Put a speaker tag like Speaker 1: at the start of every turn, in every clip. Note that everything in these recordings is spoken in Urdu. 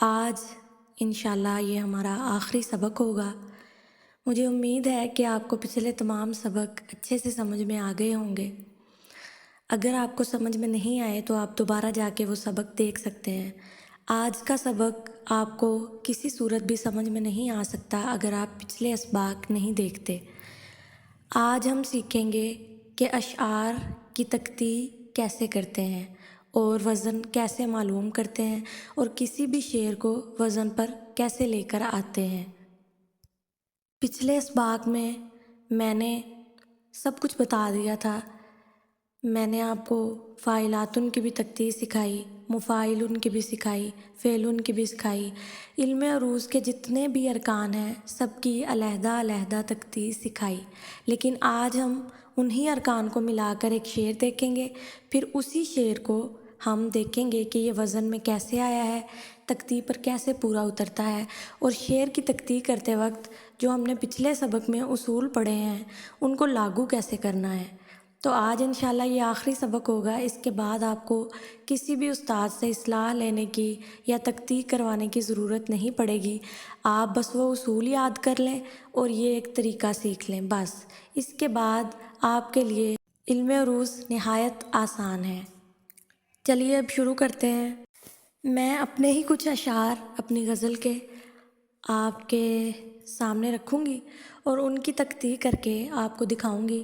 Speaker 1: آج انشاءاللہ یہ ہمارا آخری سبق ہوگا۔ مجھے امید ہے کہ آپ کو پچھلے تمام سبق اچھے سے سمجھ میں آ گئے ہوں گے۔ اگر آپ کو سمجھ میں نہیں آئے تو آپ دوبارہ جا کے وہ سبق دیکھ سکتے ہیں۔ آج کا سبق آپ کو کسی صورت بھی سمجھ میں نہیں آ سکتا اگر آپ پچھلے اسباق نہیں دیکھتے۔ آج ہم سیکھیں گے کہ اشعار کی تختی کیسے کرتے ہیں اور وزن کیسے معلوم کرتے ہیں اور کسی بھی شعر کو وزن پر کیسے لے کر آتے ہیں۔ پچھلے اسباق میں نے سب کچھ بتا دیا تھا۔ میں نے آپ کو فاعلاتن کی بھی تختی سکھائی، مفاعلن کی بھی سکھائی، فعلن کی بھی سکھائی۔ علم عروض کے جتنے بھی ارکان ہیں سب کی علیحدہ علیحدہ تختی سکھائی، لیکن آج ہم انہی ارکان کو ملا کر ایک شعر دیکھیں گے، پھر اسی شعر کو ہم دیکھیں گے کہ یہ وزن میں کیسے آیا ہے، تختی پر کیسے پورا اترتا ہے، اور شعر کی تختی کرتے وقت جو ہم نے پچھلے سبق میں اصول پڑھے ہیں ان کو لاگو کیسے کرنا ہے۔ تو آج انشاءاللہ یہ آخری سبق ہوگا۔ اس کے بعد آپ کو کسی بھی استاد سے اصلاح لینے کی یا تختی کروانے کی ضرورت نہیں پڑے گی۔ آپ بس وہ اصول یاد کر لیں اور یہ ایک طریقہ سیکھ لیں بس۔ اس کے بعد آپ کے لیے علم عروض نہایت آسان ہے۔ چلیے اب شروع کرتے ہیں۔ میں اپنے ہی کچھ اشعار اپنی غزل کے آپ کے سامنے رکھوں گی اور ان کی تختی کر کے آپ کو دکھاؤں گی۔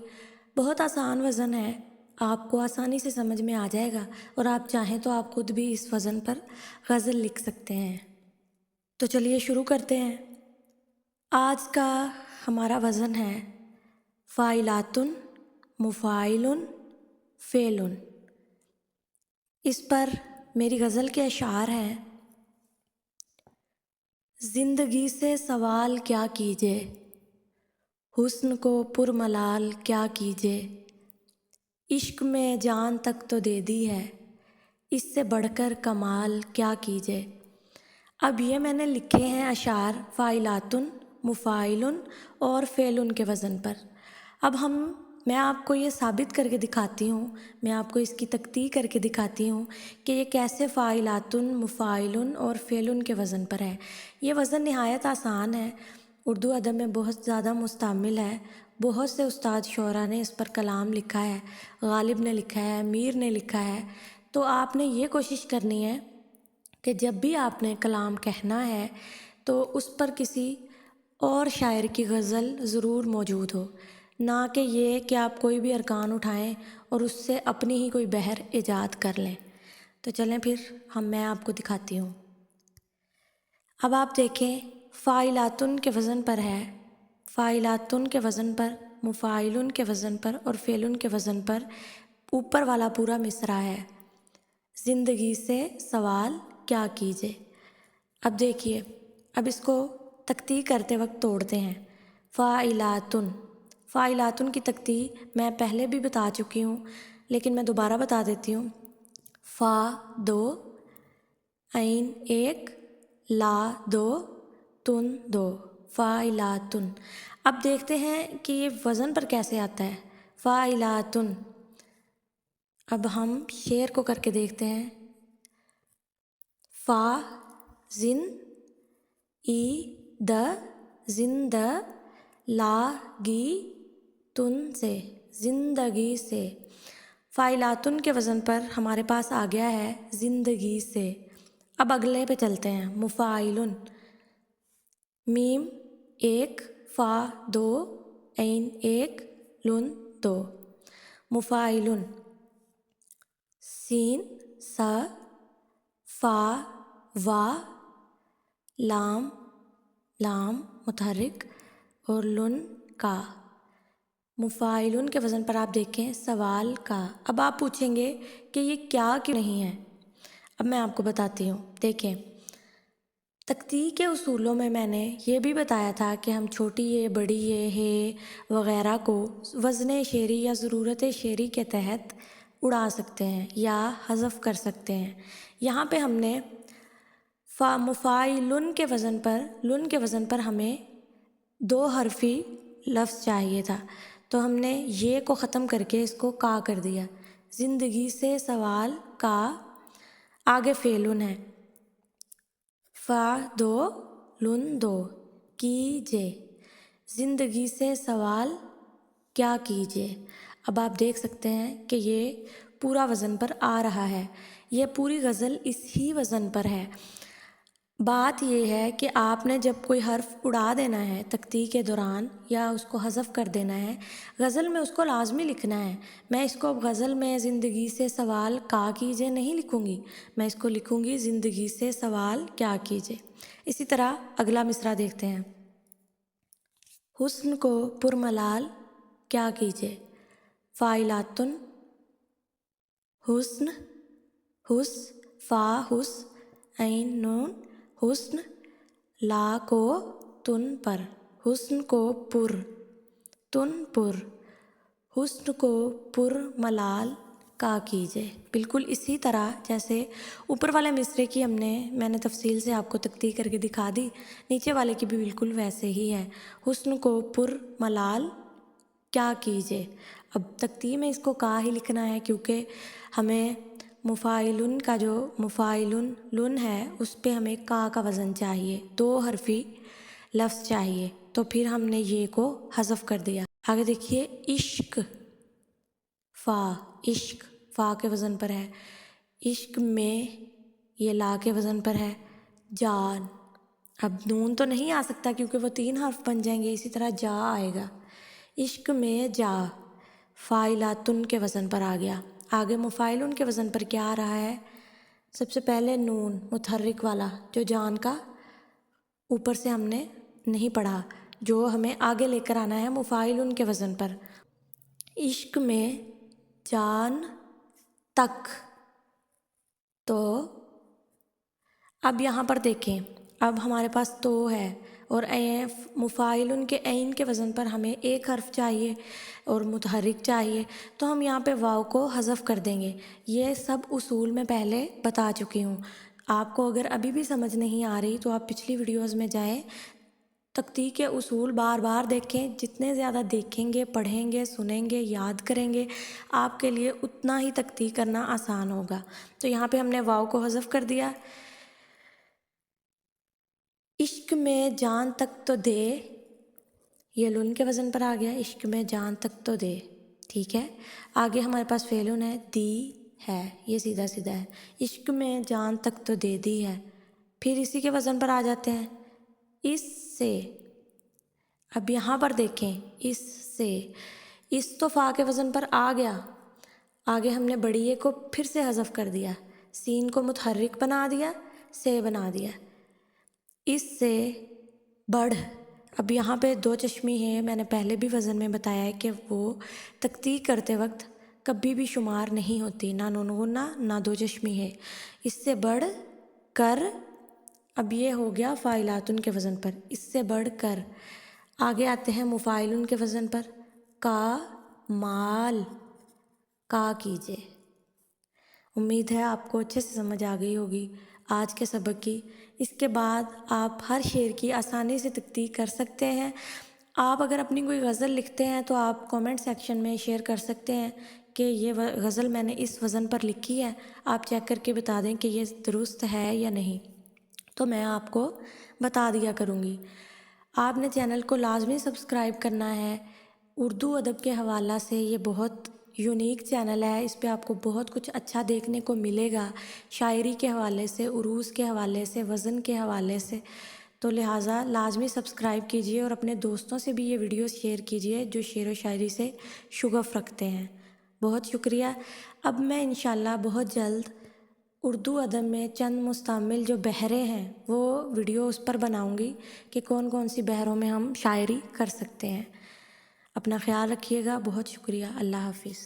Speaker 1: بہت آسان وزن ہے، آپ کو آسانی سے سمجھ میں آ جائے گا، اور آپ چاہیں تو آپ خود بھی اس وزن پر غزل لکھ سکتے ہیں۔ تو چلیے شروع کرتے ہیں۔ آج کا ہمارا وزن ہے فاعلاتن، مفاعلن، فعلن۔ اس پر میری غزل کے اشعار ہیں: زندگی سے سوال کیا کیجے، حسن کو پرملال کیا کیجے، عشق میں جان تک تو دے دی ہے، اس سے بڑھ کر کمال کیا کیجے۔ اب یہ میں نے لکھے ہیں اشعار فاعلاتن، مفاعلن اور فعلن کے وزن پر۔ اب میں آپ کو یہ ثابت کر کے دکھاتی ہوں، میں آپ کو اس کی تختی کر کے دکھاتی ہوں کہ یہ کیسے فاعلاتن، مفاعلن اور فعلن کے وزن پر ہے۔ یہ وزن نہایت آسان ہے، اردو ادب میں بہت زیادہ مستعمل ہے۔ بہت سے استاد شعراء نے اس پر کلام لکھا ہے، غالب نے لکھا ہے، میر نے لکھا ہے۔ تو آپ نے یہ کوشش کرنی ہے کہ جب بھی آپ نے کلام کہنا ہے تو اس پر کسی اور شاعر کی غزل ضرور موجود ہو، نہ کہ یہ کہ آپ کوئی بھی ارکان اٹھائیں اور اس سے اپنی ہی کوئی بحر ایجاد کر لیں۔ تو چلیں پھر میں آپ کو دکھاتی ہوں۔ اب آپ دیکھیں، فاعلاتن کے وزن پر ہے، فاعلاتن کے وزن پر، مفاعلن کے وزن پر اور فعلن کے وزن پر اوپر والا پورا مصرع ہے: زندگی سے سوال کیا کیجے۔ اب دیکھیے، اب اس کو تختی کرتے وقت توڑتے ہیں۔ فاعلاتن، فاعلاتن کی تختی میں پہلے بھی بتا چکی ہوں، لیکن میں دوبارہ بتا دیتی ہوں۔ فا 2، عین 1، لا 2، تن 2، فاعلاتن۔ اب دیکھتے ہیں کہ یہ وزن پر کیسے آتا ہے۔ فاعلاتن، اب ہم شعر کو کر کے دیکھتے ہیں۔ فا زن، ای د، زند، لا گی، تن سے، زندگی سے۔ فاعلاتن کے وزن پر ہمارے پاس آ گیا ہے زندگی سے۔ اب اگلے پہ چلتے ہیں، مفاعلن۔ میم 1، فا 2، عین 1، لن 2۔ مفاعلن، سین، سا، فا، وا، لام، لام متحرک اور لن کا۔ مفاعلن کے وزن پر آپ دیکھیں سوال کا۔ اب آپ پوچھیں گے کہ یہ کیا کیوں نہیں ہے؟ اب میں آپ کو بتاتی ہوں۔ دیکھیں، تختی کے اصولوں میں نے یہ بھی بتایا تھا کہ ہم چھوٹی یہ، بڑی یہ، ہے وغیرہ کو وزن شعری یا ضرورت شعری کے تحت اڑا سکتے ہیں یا حذف کر سکتے ہیں۔ یہاں پہ ہم نے مفاعلن کے وزن پر، لن کے وزن پر ہمیں 2 حرفی لفظ چاہیے تھا، تو ہم نے یہ کو ختم کر کے اس کو کا کر دیا۔ زندگی سے سوال کا، آگے فعلن ہے۔ فا دو لن دو کیجے، زندگی سے سوال کیا کیجے۔ اب آپ دیکھ سکتے ہیں کہ یہ پورا وزن پر آ رہا ہے، یہ پوری غزل اس ہی وزن پر ہے۔ بات یہ ہے کہ آپ نے جب کوئی حرف اڑا دینا ہے تختی کے دوران یا اس کو حذف کر دینا ہے، غزل میں اس کو لازمی لکھنا ہے۔ میں اس کو اب غزل میں زندگی سے سوال کا کیجے نہیں لکھوں گی، میں اس کو لکھوں گی زندگی سے سوال کیا کیجے۔ اسی طرح اگلا مصرع دیکھتے ہیں۔ حسن کو پرملال کیا کیجے، فائلاتن حسن، حس فا حس عین نون حسن، لا کو تن پر، حسن کو پر تن پر، حسن کو پر ملال کا کیجے۔ بالکل اسی طرح جیسے اوپر والے مصرعے کی میں نے تفصیل سے آپ کو تختی کر کے دکھا دی، نیچے والے کی بھی بالکل ویسے ہی ہے۔ حسن کو پر ملال کیا کیجے، اب تختی میں اس کو کا ہی لکھنا ہے کیونکہ ہمیں مفاعلن کا جو مفاعلن لن ہے اس پہ ہمیں کا وزن چاہیے، دو حرفی لفظ چاہیے، تو پھر ہم نے یہ کو حذف کر دیا۔ آگے دیکھیے عشق، فا عشق فا کے وزن پر ہے، عشق میں یہ لا کے وزن پر ہے، جان، اب نون تو نہیں آ سکتا کیونکہ وہ 3 حرف بن جائیں گے، اسی طرح جا آئے گا، عشق میں جا، فائلاتن کے وزن پر آ گیا۔ آگے مفاعلن کے وزن پر کیا آ رہا ہے، سب سے پہلے نون متحرک والا جو جان کا اوپر سے ہم نے نہیں پڑھا، جو ہمیں آگے لے کر آنا ہے مفاعلن کے وزن پر۔ عشق میں جان تک، تو اب یہاں پر دیکھیں، اب ہمارے پاس تو ہے اور مفاعلن کے عین کے وزن پر ہمیں ایک حرف چاہیے اور متحرک چاہیے، تو ہم یہاں پہ واو کو حذف کر دیں گے۔ یہ سب اصول میں پہلے بتا چکی ہوں، آپ کو اگر ابھی بھی سمجھ نہیں آ رہی تو آپ پچھلی ویڈیوز میں جائیں، تختی کے اصول بار بار دیکھیں، جتنے زیادہ دیکھیں گے، پڑھیں گے، سنیں گے، یاد کریں گے، آپ کے لیے اتنا ہی تختی کرنا آسان ہوگا۔ تو یہاں پہ ہم نے واو کو حذف کر دیا۔ عشق میں جان تک تو دے، یہ لن کے وزن پر آ گیا، عشق میں جان تک تو دے، ٹھیک ہے۔ آگے ہمارے پاس فعلن ہے، دی ہے، یہ سیدھا سیدھا ہے، عشق میں جان تک تو دے دی ہے، پھر اسی کے وزن پر آ جاتے ہیں، اس سے، اب یہاں پر دیکھیں، اس سے، اس تو فا کے وزن پر آ گیا، آگے ہم نے بڑی کو پھر سے حذف کر دیا، سین کو متحرک بنا دیا، سے بنا دیا، اس سے بڑھ، اب یہاں پہ 2 چشمی ہیں، میں نے پہلے بھی وزن میں بتایا ہے کہ وہ تختی کرتے وقت کبھی بھی شمار نہیں ہوتی، نہ نون غنہ نہ 2 چشمی ہے، اس سے بڑھ کر، اب یہ ہو گیا فاعلاتن کے وزن پر، اس سے بڑھ کر۔ آگے آتے ہیں مفاعلن کے وزن پر، کا مال کا کیجے۔ امید ہے آپ کو اچھے سے سمجھ آ گئی ہوگی آج کے سبق کی۔ اس کے بعد آپ ہر شعر کی آسانی سے تختی کر سکتے ہیں۔ آپ اگر اپنی کوئی غزل لکھتے ہیں تو آپ کومنٹ سیکشن میں شیئر کر سکتے ہیں کہ یہ غزل میں نے اس وزن پر لکھی ہے، آپ چیک کر کے بتا دیں کہ یہ درست ہے یا نہیں، تو میں آپ کو بتا دیا کروں گی۔ آپ نے چینل کو لازمی سبسکرائب کرنا ہے، اردو ادب کے حوالہ سے یہ بہت یونیک چینل ہے، اس پہ آپ کو بہت کچھ اچھا دیکھنے کو ملے گا، شاعری کے حوالے سے، عروض کے حوالے سے، وزن کے حوالے سے، تو لہٰذا لازمی سبسکرائب کیجئے اور اپنے دوستوں سے بھی یہ ویڈیوز شیئر کیجئے جو شعر و شاعری سے شغف رکھتے ہیں۔ بہت شکریہ۔ اب میں انشاءاللہ بہت جلد اردو ادب میں چند مستعمل جو بحریں ہیں وہ ویڈیو اس پر بناؤں گی کہ کون کون سی بحروں میں ہم شاعری کر سکتے ہیں۔ اپنا خیال رکھیے گا، بہت شکریہ، اللہ حافظ۔